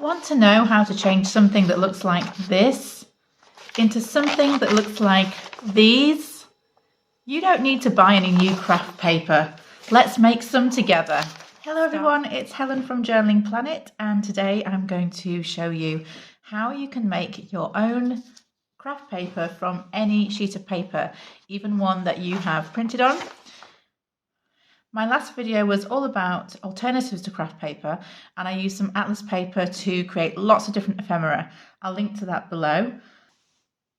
Want to know how to change something that looks like this into something that looks like these? You don't need to buy any new craft paper. Let's make some together. Hello everyone, it's Helen from Journaling Planet, and today I'm going to show you how you can make your own craft paper from any sheet of paper, even one that you have printed on. My last video was all about alternatives to craft paper, and I used some atlas paper to create lots of different ephemera. I'll link to that below.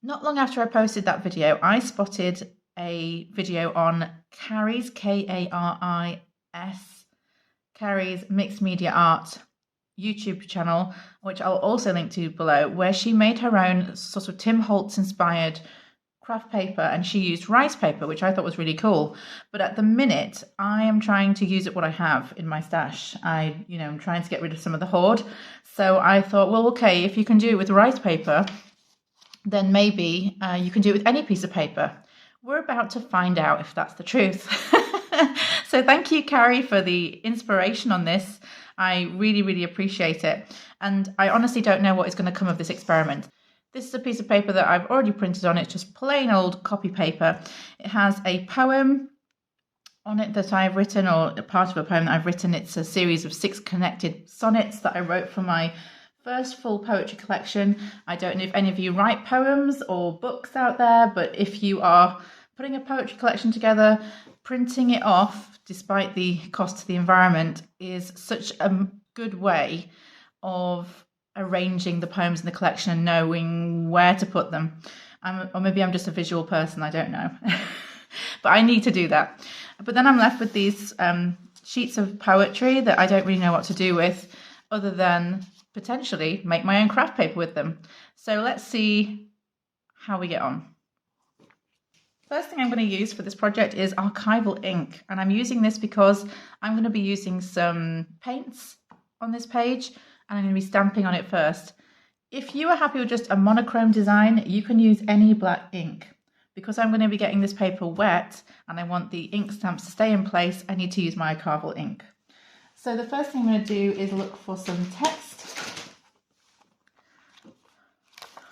Not long after I posted that video, I spotted a video on Carrie's, K-A-R-I-S, Carrie's Mixed Media Art YouTube channel, which I'll also link to below, where she made her own sort of Tim Holtz inspired craft paper, and she used rice paper, which I thought was really cool. But at the minute, I am trying to use it what I have in my stash. I'm trying to get rid of some of the hoard. So I thought, well, okay, if you can do it with rice paper, then maybe you can do it with any piece of paper. We're about to find out if that's the truth. So thank you, Carrie, for the inspiration on this. I really, really appreciate it. And I honestly don't know what is going to come of this experiment. This is a piece of paper that I've already printed on. It's just plain old copy paper. It has a poem on it that I've written, or a part of a poem that I've written. It's a series of 6 connected sonnets that I wrote for my first full poetry collection. I don't know if any of you write poems or books out there, but if you are putting a poetry collection together, printing it off, despite the cost to the environment, is such a good way of arranging the poems in the collection and knowing where to put them. Or maybe I'm just a visual person, I don't know. But I need to do that. But then I'm left with these sheets of poetry that I don't really know what to do with, other than potentially make my own craft paper with them. So let's see how we get on. First thing I'm going to use for this project is archival ink, and I'm using this because I'm going to be using some paints on this page, and I'm going to be stamping on it first. If you are happy with just a monochrome design, you can use any black ink. Because I'm going to be getting this paper wet and I want the ink stamps to stay in place, I need to use my archival ink. So the first thing I'm going to do is look for some text.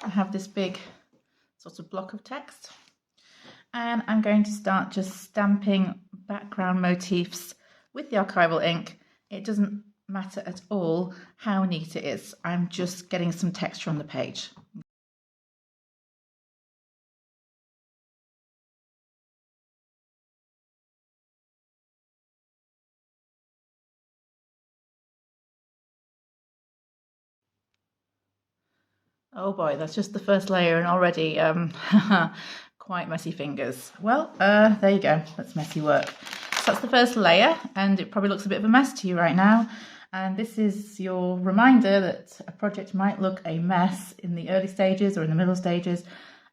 I have this big sort of block of text, and I'm going to start just stamping background motifs with the archival ink. It doesn't matter at all how neat it is. I'm just getting some texture on the page. Oh boy, that's just the first layer, and already quite messy fingers. Well, there you go, that's messy work. So that's the first layer, and it probably looks a bit of a mess to you right now. And this is your reminder that a project might look a mess in the early stages or in the middle stages,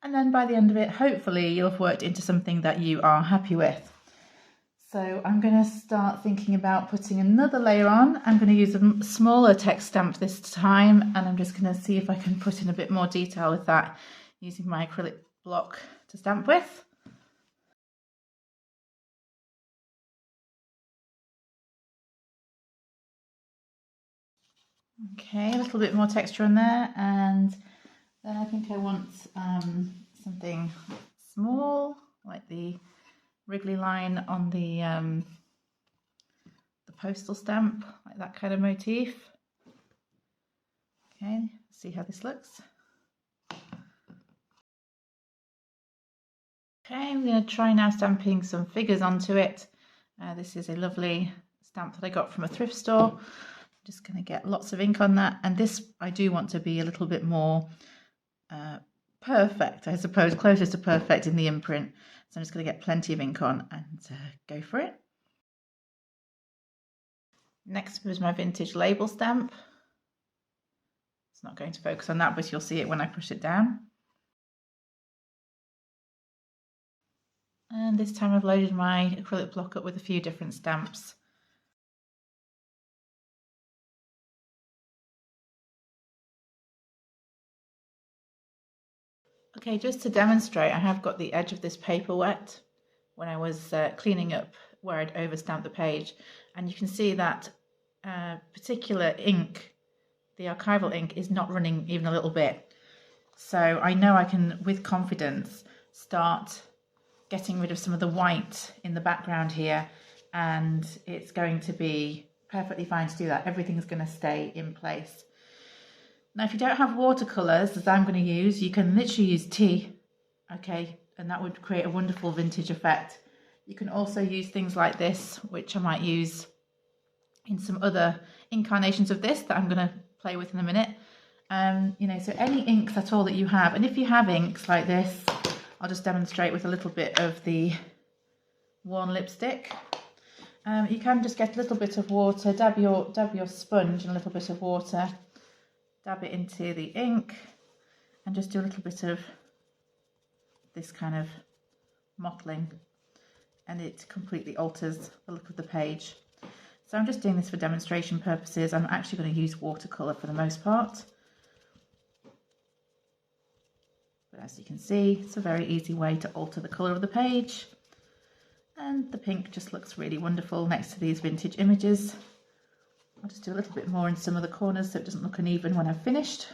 and then by the end of it, hopefully you'll have worked into something that you are happy with. So I'm going to start thinking about putting another layer on. I'm going to use a smaller text stamp this time, and I'm just going to see if I can put in a bit more detail with that using my acrylic block to stamp with. Okay, a little bit more texture on there, and then I think I want something small, like the wriggly line on the postal stamp, like that kind of motif. Okay, see how this looks. Okay, I'm going to try now stamping some figures onto it. This is a lovely stamp that I got from a thrift store. I'm just going to get lots of ink on that, and this I do want to be a little bit more perfect, I suppose, closest to perfect in the imprint. So I'm just going to get plenty of ink on and go for it. Next is my vintage label stamp. It's not going to focus on that, but you'll see it when I push it down. And this time I've loaded my acrylic block up with a few different stamps. Okay, just to demonstrate, I have got the edge of this paper wet when I was cleaning up where I'd overstamped the page, and you can see that particular ink the archival ink is not running even a little bit. So I know I can, with confidence, start getting rid of some of the white in the background here, and it's going to be perfectly fine to do that. Everything's going to stay in place. Now, if you don't have watercolors, as I'm going to use, you can literally use tea, okay, and that would create a wonderful vintage effect. You can also use things like this, which I might use in some other incarnations of this that I'm going to play with in a minute. You know, so any inks at all that you have, and if you have inks like this, I'll just demonstrate with a little bit of the worn lipstick. You can just get a little bit of water, dab your sponge in a little bit of water, dab it into the ink, and just do a little bit of this kind of mottling, and it completely alters the look of the page. So I'm just doing this for demonstration purposes. I'm actually going to use watercolor for the most part. But as you can see, it's a very easy way to alter the colour of the page. And the pink just looks really wonderful next to these vintage images. I'll just do a little bit more in some of the corners so it doesn't look uneven when I've finished.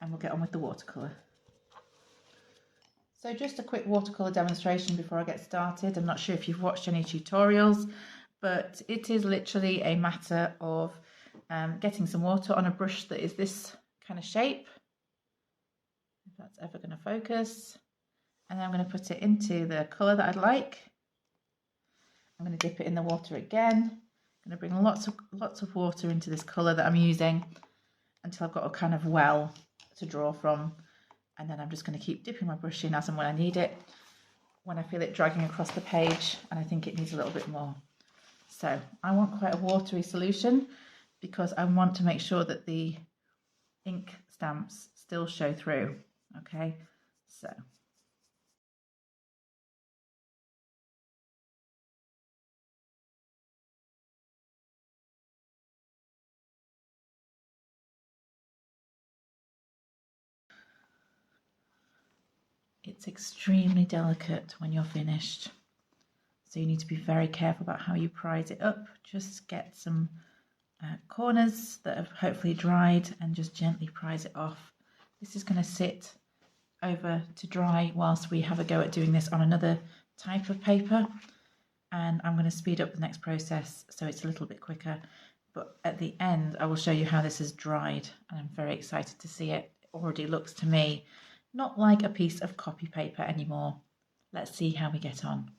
And we'll get on with the watercolour. So just a quick watercolour demonstration before I get started. I'm not sure if you've watched any tutorials, but it is literally a matter of getting some water on a brush that is this kind of shape, if that's ever going to focus, and then I'm going to put it into the colour that I'd like. I'm going to dip it in the water again. I'm going to bring lots of water into this colour that I'm using until I've got a kind of well to draw from, and then I'm just going to keep dipping my brush in as and when I need it, when I feel it dragging across the page and I think it needs a little bit more. So I want quite a watery solution because I want to make sure that the ink stamps still show through. Okay, so it's extremely delicate when you're finished. So you need to be very careful about how you prise it up. Just get some corners that have hopefully dried and just gently prise it off. This is going to sit over to dry whilst we have a go at doing this on another type of paper. And I'm going to speed up the next process so it's a little bit quicker. But at the end, I will show you how this is dried, and I'm very excited to see it. It already looks to me not like a piece of copy paper anymore. Let's see how we get on.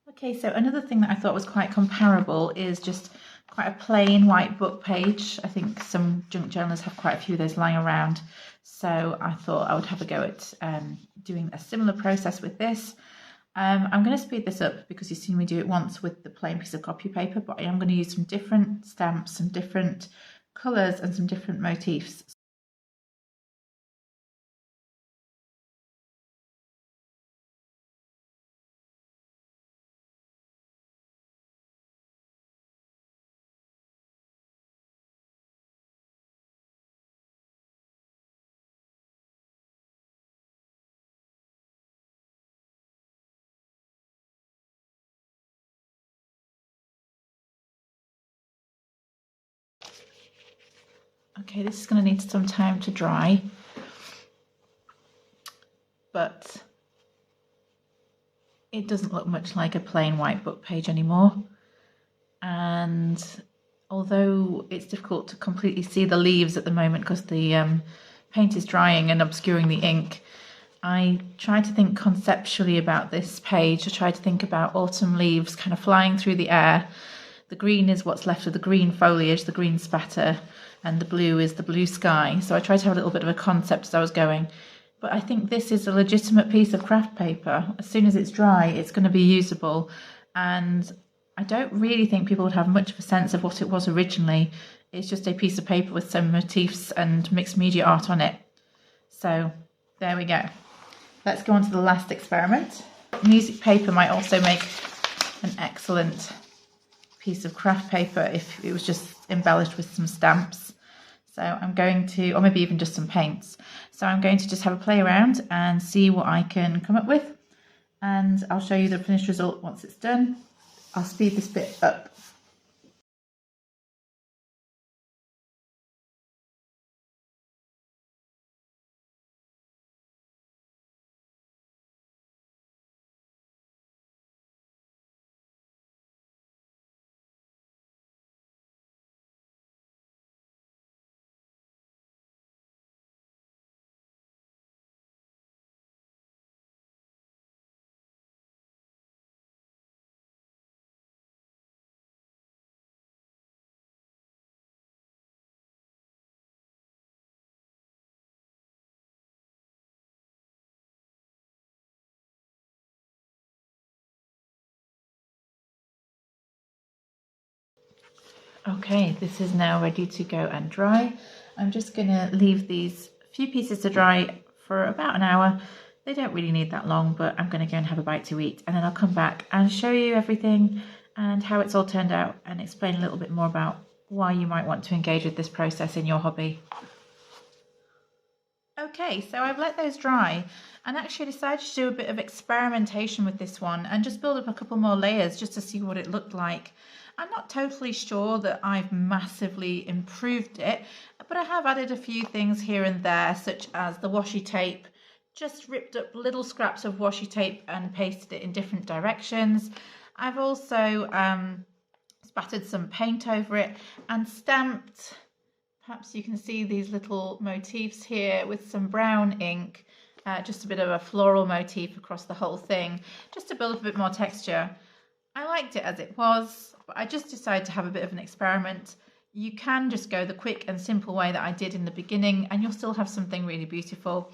Okay, so another thing that I thought was quite comparable is just quite a plain white book page. I think some junk journals have quite a few of those lying around. So I thought I would have a go at doing a similar process with this. I'm going to speed this up because you've seen me do it once with the plain piece of copy paper, but I am going to use some different stamps, some different colours and some different motifs. Okay, this is going to need some time to dry, but it doesn't look much like a plain white book page anymore. And although it's difficult to completely see the leaves at the moment because the paint is drying and obscuring the ink, I tried to think conceptually about this page. I tried to think about autumn leaves kind of flying through the air. The green is what's left of the green foliage, the green spatter, and the blue is the blue sky. So I tried to have a little bit of a concept as I was going. But I think this is a legitimate piece of craft paper. As soon as it's dry, it's going to be usable. And I don't really think people would have much of a sense of what it was originally. It's just a piece of paper with some motifs and mixed media art on it. So there we go. Let's go on to the last experiment. Music paper might also make an excellent piece of craft paper if it was just embellished with some stamps. So I'm going to, or maybe even just some paints. So I'm going to just have a play around and see what I can come up with. And I'll show you the finished result once it's done. I'll speed this bit up. Okay, this is now ready to go and dry. I'm just going to leave these few pieces to dry for about an hour. They don't really need that long, but I'm going to go and have a bite to eat, and then I'll come back and show you everything and how it's all turned out and explain a little bit more about why you might want to engage with this process in your hobby. Okay, so I've let those dry and actually decided to do a bit of experimentation with this one and just build up a couple more layers just to see what it looked like. I'm not totally sure that I've massively improved it, but I have added a few things here and there, such as the washi tape. Just ripped up little scraps of washi tape and pasted it in different directions. I've also spattered some paint over it and stamped. Perhaps you can see these little motifs here with some brown ink, just a bit of a floral motif across the whole thing, just to build up a bit more texture. I liked it as it was, but I just decided to have a bit of an experiment. You can just go the quick and simple way that I did in the beginning, and you'll still have something really beautiful.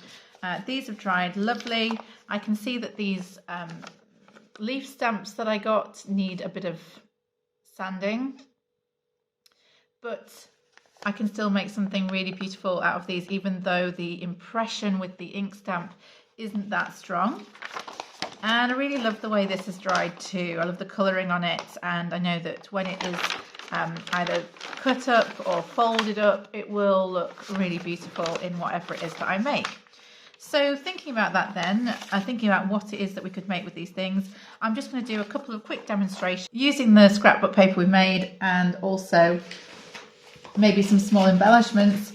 These have dried lovely. I can see that these leaf stamps that I got need a bit of sanding, but I can still make something really beautiful out of these, even though the impression with the ink stamp isn't that strong. And I really love the way this is dried too. I love the colouring on it, and I know that when it is either cut up or folded up, it will look really beautiful in whatever it is that I make. So thinking about that then, thinking about what it is that we could make with these things, I'm just going to do a couple of quick demonstrations using the scrapbook paper we made, and also maybe some small embellishments.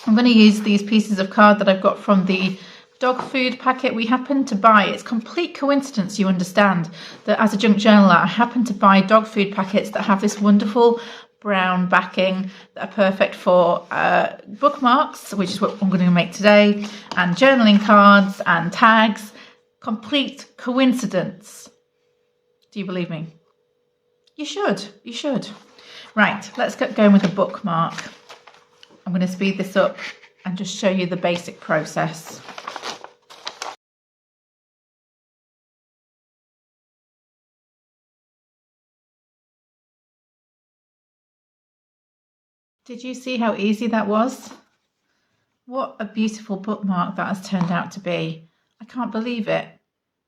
I'm going to use these pieces of card that I've got from the dog food packet we happened to buy. It's complete coincidence, you understand, that as a junk journaler I happen to buy dog food packets that have this wonderful brown backing that are perfect for bookmarks, which is what I'm going to make today, and journaling cards and tags. Complete coincidence. Do you believe me? You should. You should. Right, let's get going with the bookmark. I'm going to speed this up and just show you the basic process. Did you see how easy that was? What a beautiful bookmark that has turned out to be. I can't believe it.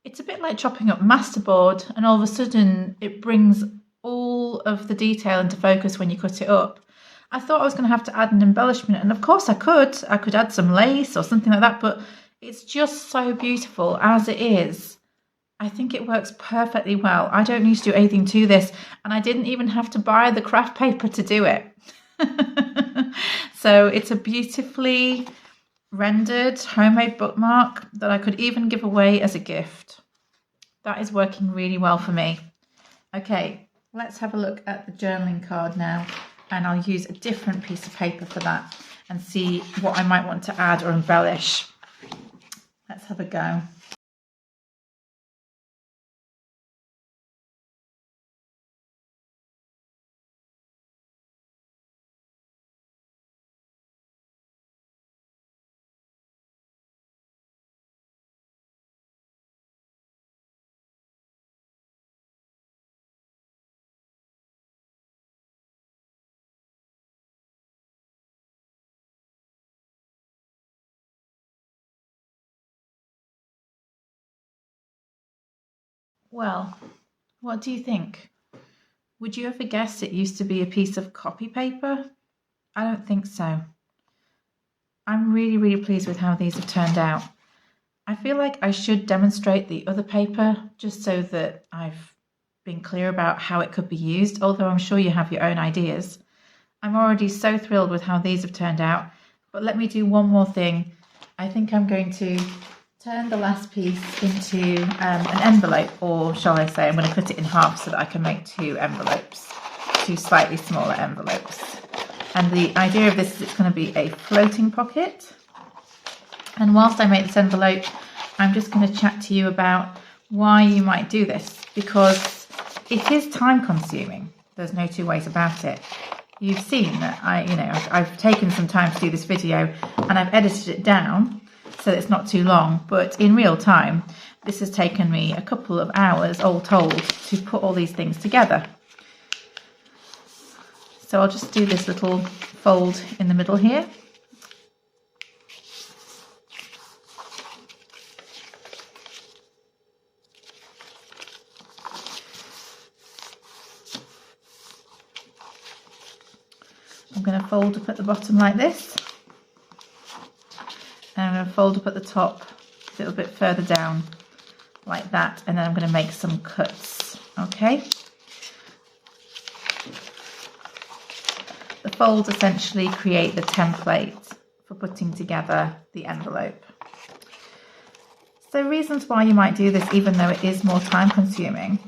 It's a bit like chopping up masterboard, and all of a sudden it brings all of the detail into focus when you cut it up. I thought I was going to have to add an embellishment, and of course I could add some lace or something like that, but it's just so beautiful as it is. I think it works perfectly well. I don't need to do anything to this, and I didn't even have to buy the craft paper to do it. So it's a beautifully rendered homemade bookmark that I could even give away as a gift. That is working really well for me. Okay, let's have a look at the journaling card now, and I'll use a different piece of paper for that and see what I might want to add or embellish. Let's have a go. Well, what do you think? Would you ever guess it used to be a piece of copy paper? I don't think so. I'm really, really pleased with how these have turned out. I feel like I should demonstrate the other paper just so that I've been clear about how it could be used, although I'm sure you have your own ideas. I'm already so thrilled with how these have turned out, but let me do one more thing. I think I'm going to turn the last piece into an envelope, or shall I say I'm going to cut it in half so that I can make two envelopes, two slightly smaller envelopes. And the idea of this is it's going to be a floating pocket. And whilst I make this envelope, I'm just going to chat to you about why you might do this, because it is time consuming. There's no two ways about it. You've seen that I've taken some time to do this video, and I've edited it down so that it's not too long, but in real time this has taken me a couple of hours all told to put all these things together. So I'll just do this little fold in the middle here. I'm going to fold up at the bottom like this, and I'm going to fold up at the top a little bit further down like that, and then I'm going to make some cuts. Okay, the folds essentially create the template for putting together the envelope. So reasons why you might do this even though it is more time consuming.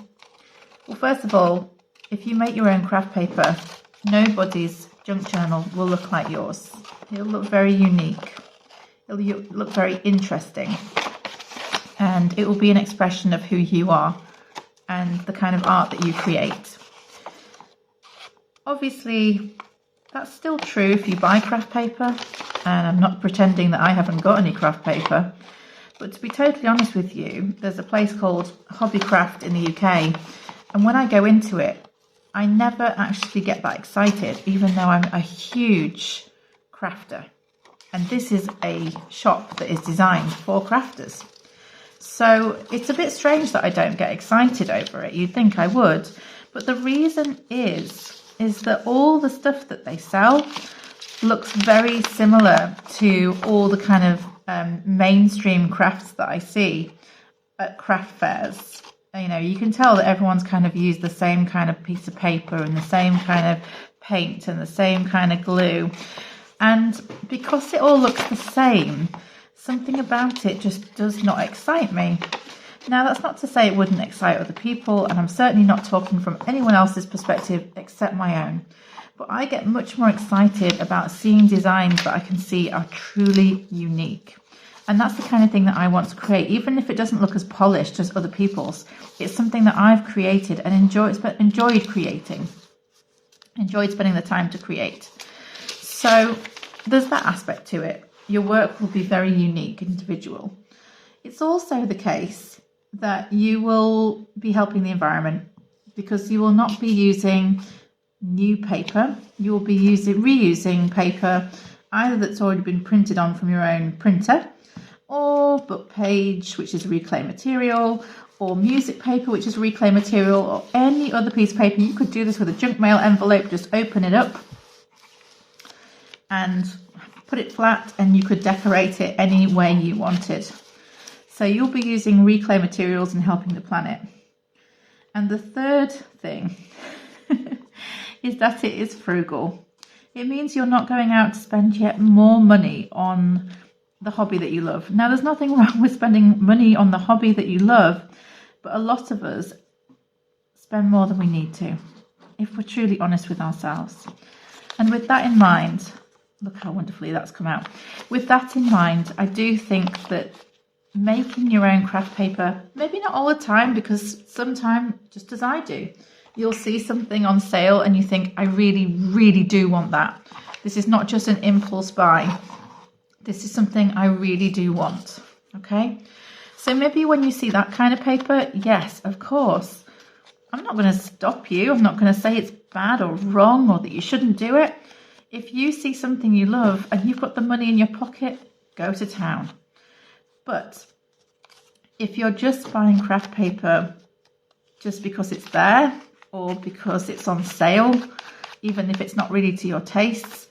Well, first of all, if you make your own craft paper, nobody's junk journal will look like yours. It'll look very unique. It'll look very interesting. And it will be an expression of who you are and the kind of art that you create. Obviously, that's still true if you buy craft paper. And I'm not pretending that I haven't got any craft paper. But to be totally honest with you, there's a place called Hobbycraft in the UK. And when I go into it, I never actually get that excited, even though I'm a huge crafter. And this is a shop that is designed for crafters. So it's a bit strange that I don't get excited over it. You'd think I would. But the reason is that all the stuff that they sell looks very similar to all the kind of mainstream crafts that I see at craft fairs. You know, you can tell that everyone's kind of used the same kind of piece of paper and the same kind of paint and the same kind of glue. And because it all looks the same, something about it just does not excite me. Now, that's not to say it wouldn't excite other people, and I'm certainly not talking from anyone else's perspective except my own. But I get much more excited about seeing designs that I can see are truly unique. And that's the kind of thing that I want to create, even if it doesn't look as polished as other people's. It's something that I've created and enjoyed creating, enjoyed spending the time to create. So there's that aspect to it. Your work will be very unique, individual. It's also the case that you will be helping the environment because you will not be using new paper. You will be reusing paper either that's already been printed on from your own printer, or book page, which is reclaimed material, or music paper, which is reclaimed material, or any other piece of paper. You could do this with a junk mail envelope. Just open it up and put it flat, and you could decorate it any way you wanted. So you'll be using reclaimed materials and helping the planet. And the third thing is that it is frugal. It means you're not going out to spend yet more money on the hobby that you love. Now, there's nothing wrong with spending money on the hobby that you love, but a lot of us spend more than we need to, if we're truly honest with ourselves. And with that in mind, look how wonderfully that's come out. With that in mind, I do think that making your own craft paper, maybe not all the time, because sometimes, just as I do, you'll see something on sale and you think, I really, really do want that. This is not just an impulse buy. This is something I really do want. Okay? So maybe when you see that kind of paper, yes, of course. I'm not going to stop you. I'm not going to say it's bad or wrong or that you shouldn't do it. If you see something you love and you've got the money in your pocket, go to town. But if you're just buying craft paper just because it's there or because it's on sale, even if it's not really to your tastes,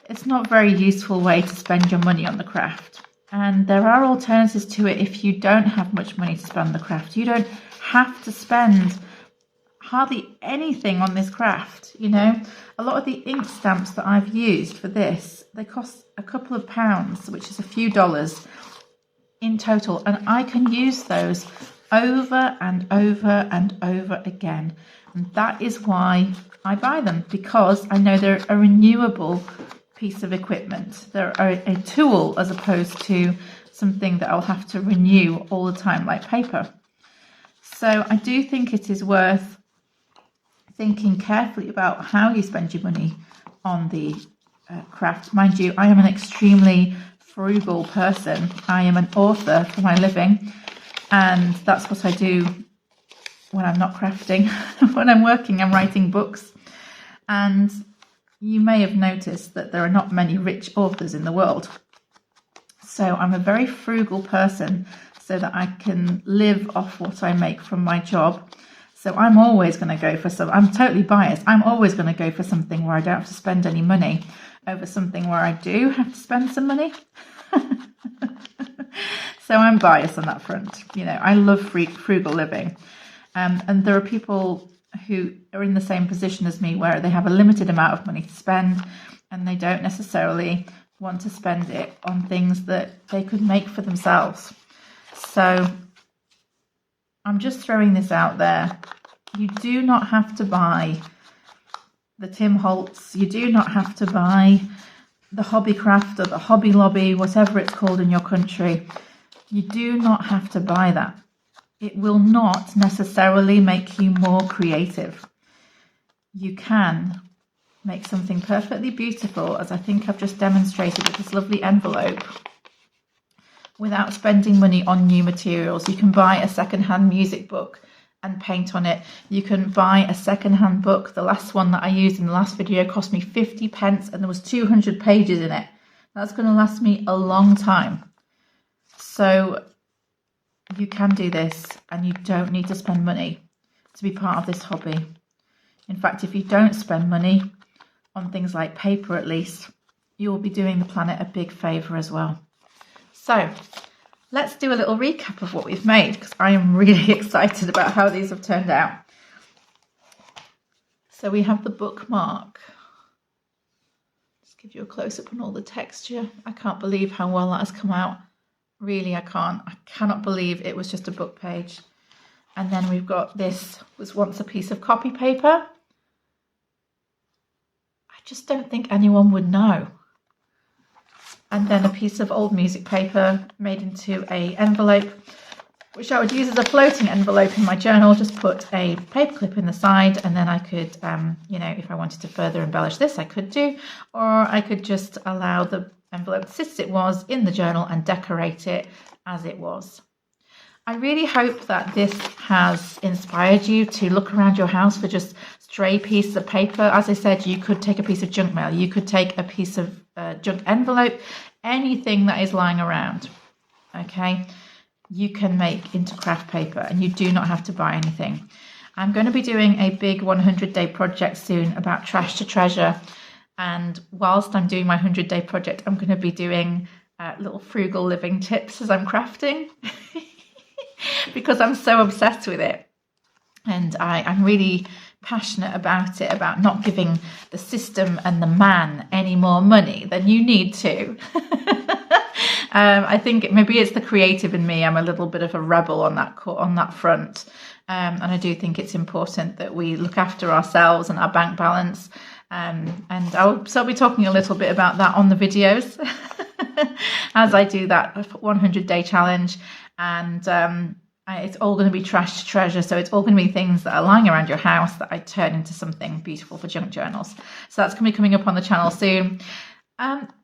it's not a very useful way to spend your money on the craft. And there are alternatives to it if you don't have much money to spend on the craft. You don't have to spend hardly anything on this craft. You know, a lot of the ink stamps that I've used for this, they cost a couple of pounds, which is a few dollars in total, and I can use those over and over and over again. And that is why I buy them, because I know they're a renewable piece of equipment. They're a tool as opposed to something that I'll have to renew all the time like paper. So I do think it is worth thinking carefully about how you spend your money on the craft. Mind you, I am an extremely frugal person. I am an author for my living, and that's what I do when I'm not crafting. When I'm working, I'm writing books. And you may have noticed that there are not many rich authors in the world. So I'm a very frugal person so that I can live off what I make from my job. So I'm always going to go for I'm totally biased. I'm always going to go for something where I don't have to spend any money over something where I do have to spend some money. So I'm biased on that front. You know, I love frugal living. And there are people who are in the same position as me where they have a limited amount of money to spend and they don't necessarily want to spend it on things that they could make for themselves. So I'm just throwing this out there. You do not have to buy the Tim Holtz. You do not have to buy the Hobbycraft or the Hobby Lobby, whatever it's called in your country. You do not have to buy that. It will not necessarily make you more creative. You can make something perfectly beautiful, as I think I've just demonstrated with this lovely envelope, without spending money on new materials. You can buy a secondhand music book and paint on it. You can buy a secondhand book. The last one that I used in the last video cost me 50 pence and there was 200 pages in it. That's going to last me a long time. So you can do this and you don't need to spend money to be part of this hobby. In fact, if you don't spend money on things like paper, at least, you will be doing the planet a big favour as well. So let's do a little recap of what we've made, because I am really excited about how these have turned out. So we have the bookmark. Just give you a close-up on all the texture. I can't believe how well that has come out. Really, I cannot believe it was just a book page. And then we've got this was once a piece of copy paper. I just don't think anyone would know. And then a piece of old music paper made into a envelope, which I would use as a floating envelope in my journal. Just put a paperclip in the side, and then I could, you know, if I wanted to further embellish this, I could do, or I could just allow the envelope to sit as it was in the journal and decorate it as it was. I really hope that this has inspired you to look around your house for just stray pieces of paper. As I said, you could take a piece of junk mail, you could take a piece of junk envelope, anything that is lying around, okay, you can make into craft paper and you do not have to buy anything. I'm going to be doing a big 100-day project soon about trash to treasure. And whilst I'm doing my 100-day project, I'm going to be doing little frugal living tips as I'm crafting because I'm so obsessed with it. And I'm really passionate about it, about not giving the system and the man any more money than you need to. I think maybe it's the creative in me. I'm a little bit of a rebel on that front. And I do think it's important that we look after ourselves and our bank balance. And I'll be talking a little bit about that on the videos as I do that 100-day challenge. And it's all going to be trash to treasure. So it's all going to be things that are lying around your house that I turn into something beautiful for junk journals. So that's going to be coming up on the channel soon.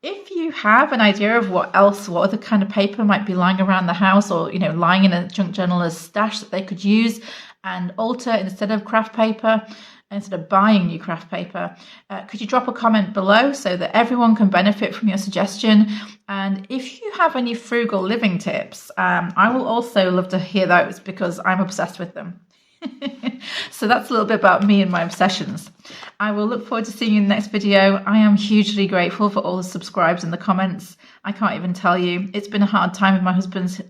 If you have an idea of what other kind of paper might be lying around the house, or, you know, lying in a junk journal as stash that they could use and alter instead of craft paper, instead of buying new craft paper, could you drop a comment below so that everyone can benefit from your suggestion? And if you have any frugal living tips, I will also love to hear those because I'm obsessed with them. So that's a little bit about me and my obsessions. I will look forward to seeing you in the next video. I am hugely grateful for all the subscribes and the comments. I can't even tell you. It's been a hard time with my husband's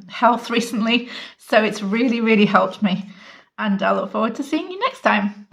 health recently, so it's really, really helped me. And I look forward to seeing you next time.